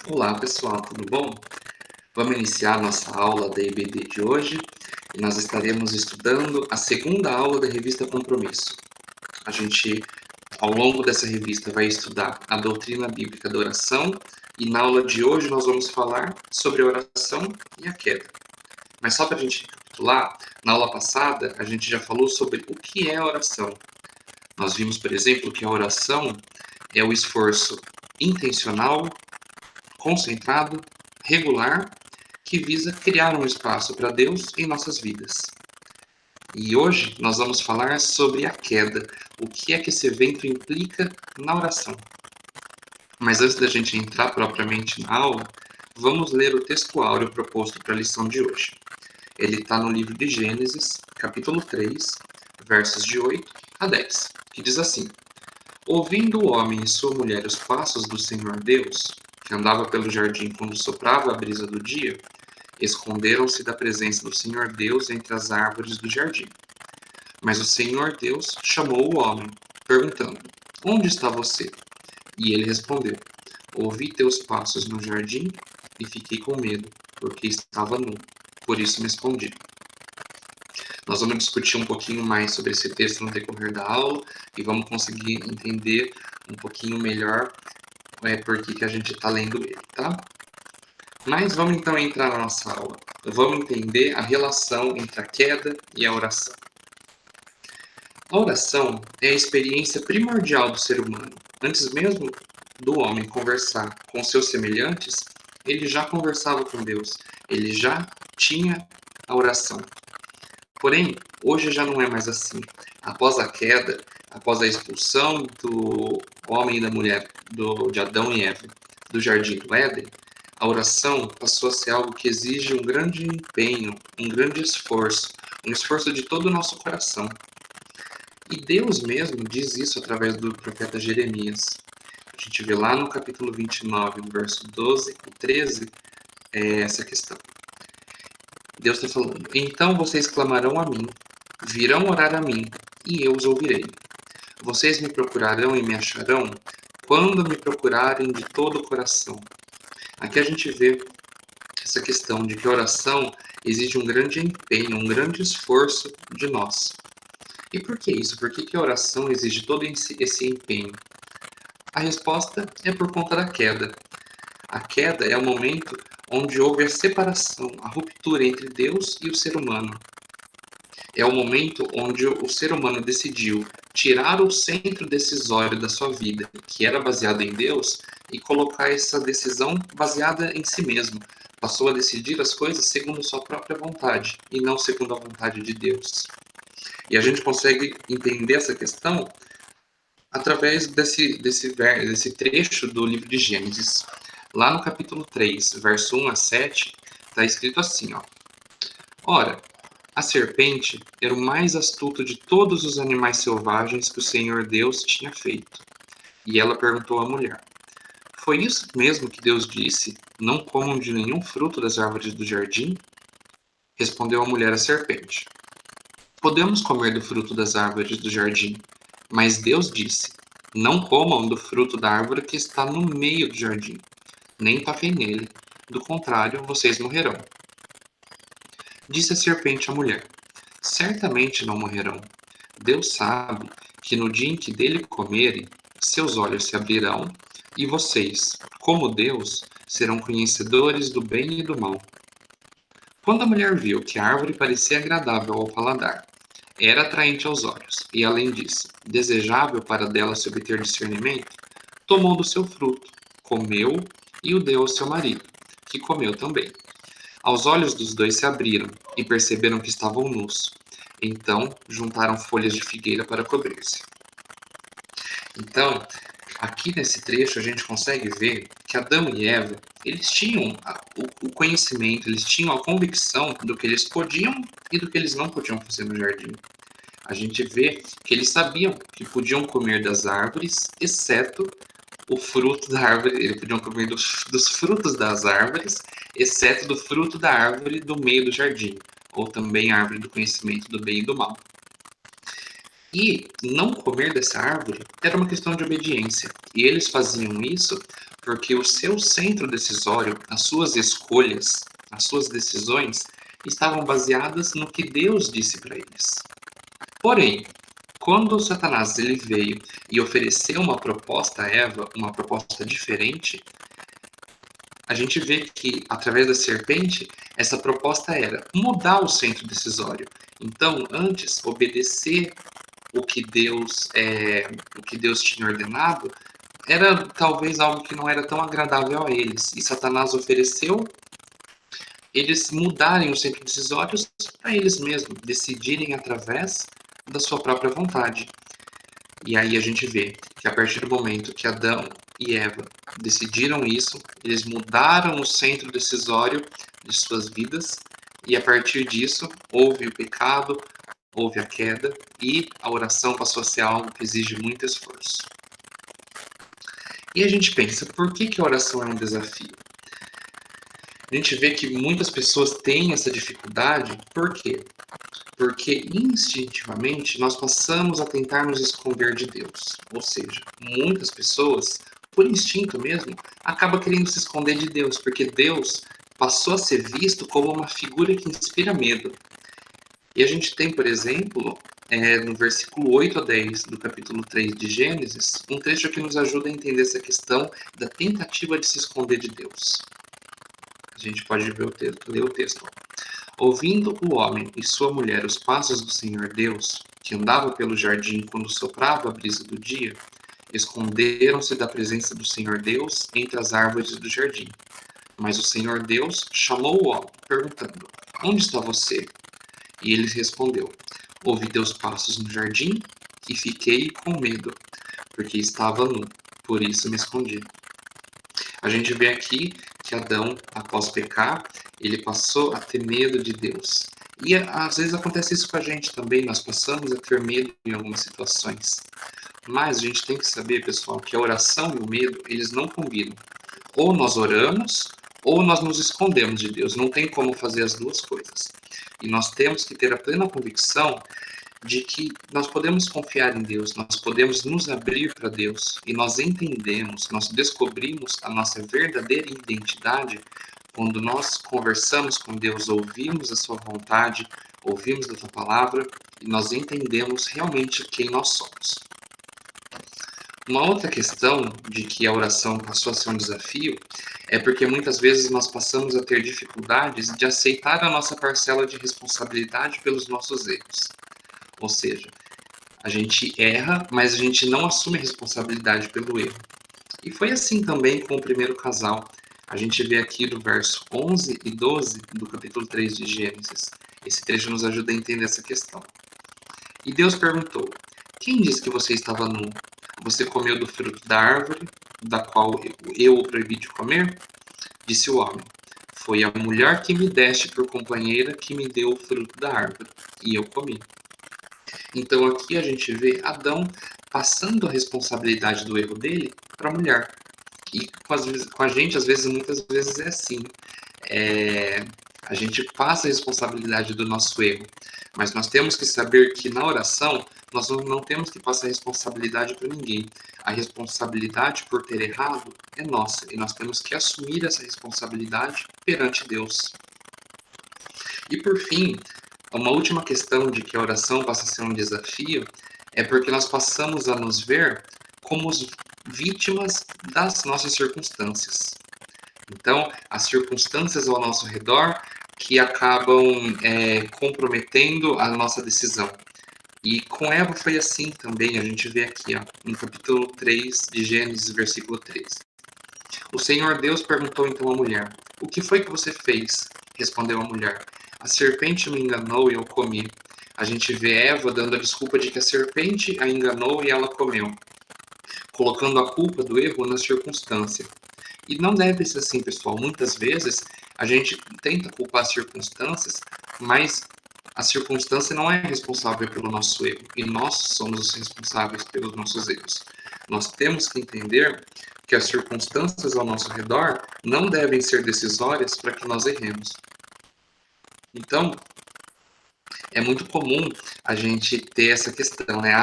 Olá pessoal, tudo bom? Vamos iniciar nossa aula da EBD de hoje e nós estaremos estudando a segunda aula da revista Compromisso. A gente, ao longo dessa revista, vai estudar a doutrina bíblica da oração e na aula de hoje nós vamos falar sobre a oração e a queda. Mas só para a gente recapitular, na aula passada a gente já falou sobre o que é a oração. Nós vimos, por exemplo, que a oração é o esforço intencional, concentrado, regular, que visa criar um espaço para Deus em nossas vidas. E hoje nós vamos falar sobre a queda, o que é que esse evento implica na oração. Mas antes da gente entrar propriamente na aula, vamos ler o texto áureo proposto para a lição de hoje. Ele está no livro de Gênesis, capítulo 3, versos de 8 a 10, que diz assim: Ouvindo o homem e sua mulher os passos do Senhor Deus, que andava pelo jardim quando soprava a brisa do dia, esconderam-se da presença do Senhor Deus entre as árvores do jardim. Mas o Senhor Deus chamou o homem, perguntando: Onde está você? E ele respondeu: Ouvi teus passos no jardim e fiquei com medo, porque estava nu. Por isso me escondi. Nós vamos discutir um pouquinho mais sobre esse texto no decorrer da aula e vamos conseguir entender um pouquinho melhor por que a gente está lendo ele, tá? Mas vamos então entrar na nossa aula. Vamos entender a relação entre a queda e a oração. A oração é a experiência primordial do ser humano. Antes mesmo do homem conversar com seus semelhantes, ele já conversava com Deus. Ele já tinha a oração. Porém, hoje já não é mais assim. Após a queda, após a expulsão do homem e da mulher, de Adão e Eva, do jardim do Éden, a oração passou a ser algo que exige um grande empenho, um grande esforço, um esforço de todo o nosso coração. E Deus mesmo diz isso através do profeta Jeremias. A gente vê lá no capítulo 29, no verso 12 e 13, essa questão. Deus está falando: Então vocês clamarão a mim, virão orar a mim, e eu os ouvirei. Vocês me procurarão e me acharão quando me procurarem de todo o coração. Aqui a gente vê essa questão de que a oração exige um grande empenho, um grande esforço de nós. E por que isso? Por que a oração exige todo esse empenho? A resposta é por conta da queda. A queda é o momento onde houve a separação, a ruptura entre Deus e o ser humano. É o momento onde o ser humano decidiu tirar o centro decisório da sua vida, que era baseado em Deus, e colocar essa decisão baseada em si mesmo. Passou a decidir as coisas segundo sua própria vontade, e não segundo a vontade de Deus. E a gente consegue entender essa questão através desse trecho do livro de Gênesis. Lá no capítulo 3, verso 1 a 7, está escrito assim, ó. Ora, a serpente era o mais astuto de todos os animais selvagens que o Senhor Deus tinha feito. E ela perguntou à mulher: Foi isso mesmo que Deus disse? Não comam de nenhum fruto das árvores do jardim? Respondeu a mulher à serpente: Podemos comer do fruto das árvores do jardim, mas Deus disse: Não comam do fruto da árvore que está no meio do jardim, nem toquem nele, do contrário, vocês morrerão. Disse a serpente à mulher: Certamente não morrerão. Deus sabe que no dia em que dele comerem, seus olhos se abrirão, e vocês, como Deus, serão conhecedores do bem e do mal. Quando a mulher viu que a árvore parecia agradável ao paladar, era atraente aos olhos, e além disso, desejável para dela se obter discernimento, tomou do seu fruto, comeu e o deu ao seu marido, que comeu também. Aos olhos dos dois se abriram, e perceberam que estavam nus. Então, juntaram folhas de figueira para cobrir-se. Então, aqui nesse trecho a gente consegue ver que Adão e Eva, eles tinham o conhecimento, eles tinham a convicção do que eles podiam e do que eles não podiam fazer no jardim. A gente vê que eles sabiam que podiam comer das árvores, exceto o fruto da árvore, eles podiam comer dos frutos das árvores, exceto do fruto da árvore do meio do jardim, ou também a árvore do conhecimento do bem e do mal. E não comer dessa árvore era uma questão de obediência. E eles faziam isso porque o seu centro decisório, as suas escolhas, as suas decisões, estavam baseadas no que Deus disse para eles. Porém, quando Satanás ele veio e ofereceu uma proposta a Eva, uma proposta diferente, a gente vê que, através da serpente, essa proposta era mudar o centro decisório. Então, antes, obedecer o que Deus tinha ordenado, era talvez algo que não era tão agradável a eles. E Satanás ofereceu eles mudarem os centros decisórios para eles mesmos, decidirem através da sua própria vontade. E aí a gente vê que a partir do momento que Adão e Eva decidiram isso, eles mudaram o centro decisório de suas vidas, e a partir disso houve o pecado, houve a queda, e a oração passou a ser algo que exige muito esforço. E a gente pensa, por que a oração é um desafio? A gente vê que muitas pessoas têm essa dificuldade, por quê? Porque instintivamente nós passamos a tentar nos esconder de Deus. Ou seja, muitas pessoas, por instinto mesmo, acabam querendo se esconder de Deus, porque Deus passou a ser visto como uma figura que inspira medo. E a gente tem, por exemplo, no versículo 8 a 10 do capítulo 3 de Gênesis, um trecho que nos ajuda a entender essa questão da tentativa de se esconder de Deus. A gente pode ver ler o texto. Ouvindo o homem e sua mulher os passos do Senhor Deus, que andava pelo jardim quando soprava a brisa do dia, esconderam-se da presença do Senhor Deus entre as árvores do jardim. Mas o Senhor Deus chamou o homem, perguntando: Onde está você? E ele respondeu: Ouvi teus passos no jardim e fiquei com medo, porque estava nu, por isso me escondi. A gente vê aqui que Adão, após pecar, ele passou a ter medo de Deus. E às vezes acontece isso com a gente também, nós passamos a ter medo em algumas situações. Mas a gente tem que saber, pessoal, que a oração e o medo, eles não combinam. Ou nós oramos, ou nós nos escondemos de Deus. Não tem como fazer as duas coisas. E nós temos que ter a plena convicção de que nós podemos confiar em Deus, nós podemos nos abrir para Deus e nós entendemos, nós descobrimos a nossa verdadeira identidade quando nós conversamos com Deus, ouvimos a sua vontade, ouvimos a sua palavra e nós entendemos realmente quem nós somos. Uma outra questão de que a oração passou a ser um desafio é porque muitas vezes nós passamos a ter dificuldades de aceitar a nossa parcela de responsabilidade pelos nossos erros. Ou seja, a gente erra, mas a gente não assume a responsabilidade pelo erro. E foi assim também com o primeiro casal. A gente vê aqui do verso 11 e 12 do capítulo 3 de Gênesis. Esse trecho nos ajuda a entender essa questão. E Deus perguntou: Quem disse que você estava nu? Você comeu do fruto da árvore, da qual eu o proibi de comer? Disse o homem: Foi a mulher que me deste por companheira que me deu o fruto da árvore, e eu comi. Então aqui a gente vê Adão passando a responsabilidade do erro dele para a mulher. E com a gente, às vezes, muitas vezes é assim. A gente passa a responsabilidade do nosso erro. Mas nós temos que saber que na oração, nós não temos que passar a responsabilidade para ninguém. A responsabilidade por ter errado é nossa. E nós temos que assumir essa responsabilidade perante Deus. E por fim, uma última questão de que a oração passa a ser um desafio é porque nós passamos a nos ver como vítimas das nossas circunstâncias. Então, as circunstâncias ao nosso redor que acabam comprometendo a nossa decisão. E com Eva foi assim também, a gente vê aqui, no capítulo 3 de Gênesis, versículo 13. O Senhor Deus perguntou então à mulher: O que foi que você fez? Respondeu a mulher: A serpente me enganou e eu comi. A gente vê Eva dando a desculpa de que a serpente a enganou e ela comeu, colocando a culpa do erro na circunstância. E não deve ser assim, pessoal. Muitas vezes a gente tenta culpar as circunstâncias, mas a circunstância não é responsável pelo nosso erro, e nós somos os responsáveis pelos nossos erros. Nós temos que entender que as circunstâncias ao nosso redor não devem ser decisórias para que nós erremos. Então, é muito comum a gente ter essa questão, né?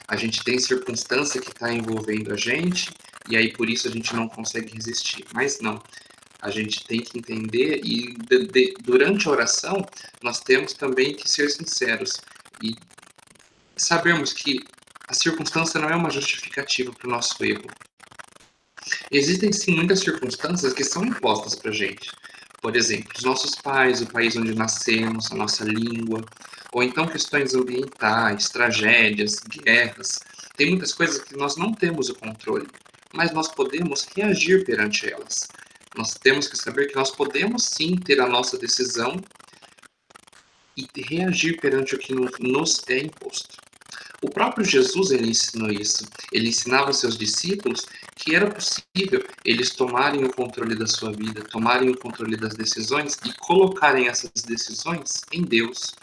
A gente tem circunstância que está envolvendo a gente e aí por isso a gente não consegue resistir. Mas não, a gente tem que entender e durante a oração nós temos também que ser sinceros e sabermos que a circunstância não é uma justificativa para o nosso erro. Existem sim muitas circunstâncias que são impostas para a gente. Por exemplo, os nossos pais, o país onde nascemos, a nossa língua, ou então questões ambientais, tragédias, guerras. Tem muitas coisas que nós não temos o controle, mas nós podemos reagir perante elas. Nós temos que saber que nós podemos sim ter a nossa decisão e reagir perante o que nos é imposto. O próprio Jesus ele ensinou isso. Ele ensinava aos seus discípulos que era possível eles tomarem o controle da sua vida, tomarem o controle das decisões e colocarem essas decisões em Deus.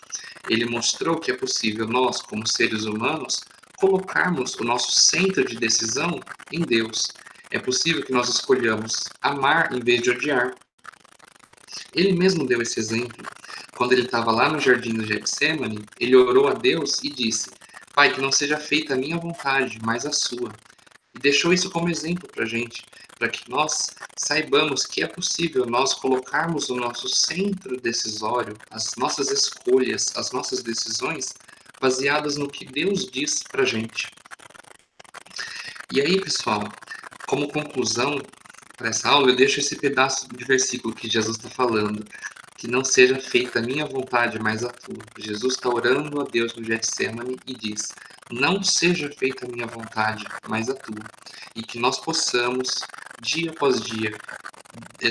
Ele mostrou que é possível nós, como seres humanos, colocarmos o nosso centro de decisão em Deus. É possível que nós escolhamos amar em vez de odiar. Ele mesmo deu esse exemplo. Quando ele estava lá no jardim do Getsemane, ele orou a Deus e disse: Pai, que não seja feita a minha vontade, mas a sua. E deixou isso como exemplo para a gente, para que nós saibamos que é possível nós colocarmos o nosso centro decisório, as nossas escolhas, as nossas decisões, baseadas no que Deus diz para a gente. E aí, pessoal, como conclusão para essa aula, eu deixo esse pedaço de versículo que Jesus está falando. Que não seja feita a minha vontade, mas a tua. Jesus está orando a Deus no Getsemane e diz: não seja feita a minha vontade, mas a tua. E que nós possamos, dia após dia,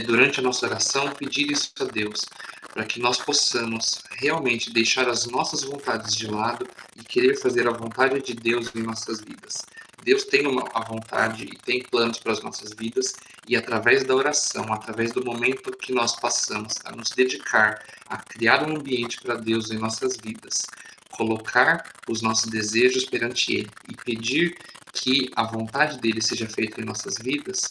durante a nossa oração, pedir isso a Deus, para que nós possamos realmente deixar as nossas vontades de lado e querer fazer a vontade de Deus em nossas vidas. Deus tem a vontade e tem planos para as nossas vidas, e através da oração, através do momento que nós passamos a nos dedicar a criar um ambiente para Deus em nossas vidas, colocar os nossos desejos perante Ele e pedir que a vontade dele seja feita em nossas vidas,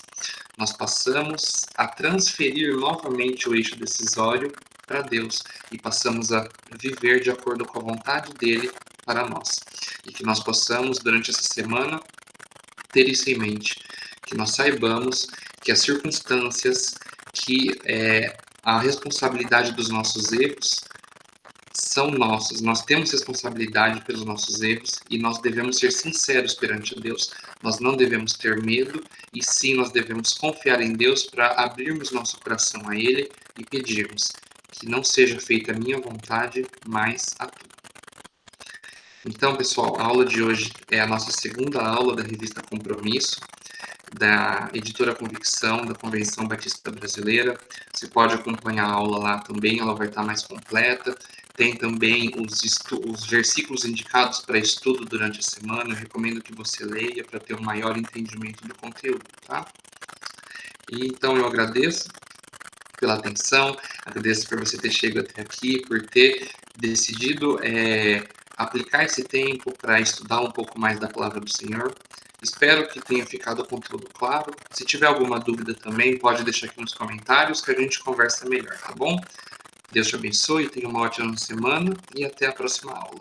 nós passamos a transferir novamente o eixo decisório para Deus e passamos a viver de acordo com a vontade dele para nós. E que nós possamos, durante essa semana, ter isso em mente, que nós saibamos que as circunstâncias, que a responsabilidade dos nossos erros são nossos. Nós temos responsabilidade pelos nossos erros e nós devemos ser sinceros perante Deus. Nós não devemos ter medo e sim nós devemos confiar em Deus para abrirmos nosso coração a Ele e pedirmos que não seja feita a minha vontade, mas a tua. Então, pessoal, a aula de hoje é a nossa segunda aula da revista Compromisso, da editora Convicção, da Convenção Batista Brasileira. Você pode acompanhar a aula lá também, ela vai estar mais completa. Tem também os versículos indicados para estudo durante a semana. Eu recomendo que você leia para ter um maior entendimento do conteúdo, tá? E, então, eu agradeço pela atenção, agradeço por você ter chegado até aqui, por ter decidido aplicar esse tempo para estudar um pouco mais da palavra do Senhor. Espero que tenha ficado o conteúdo claro. Se tiver alguma dúvida também, pode deixar aqui nos comentários que a gente conversa melhor, tá bom? Deus te abençoe, tenha uma ótima semana e até a próxima aula.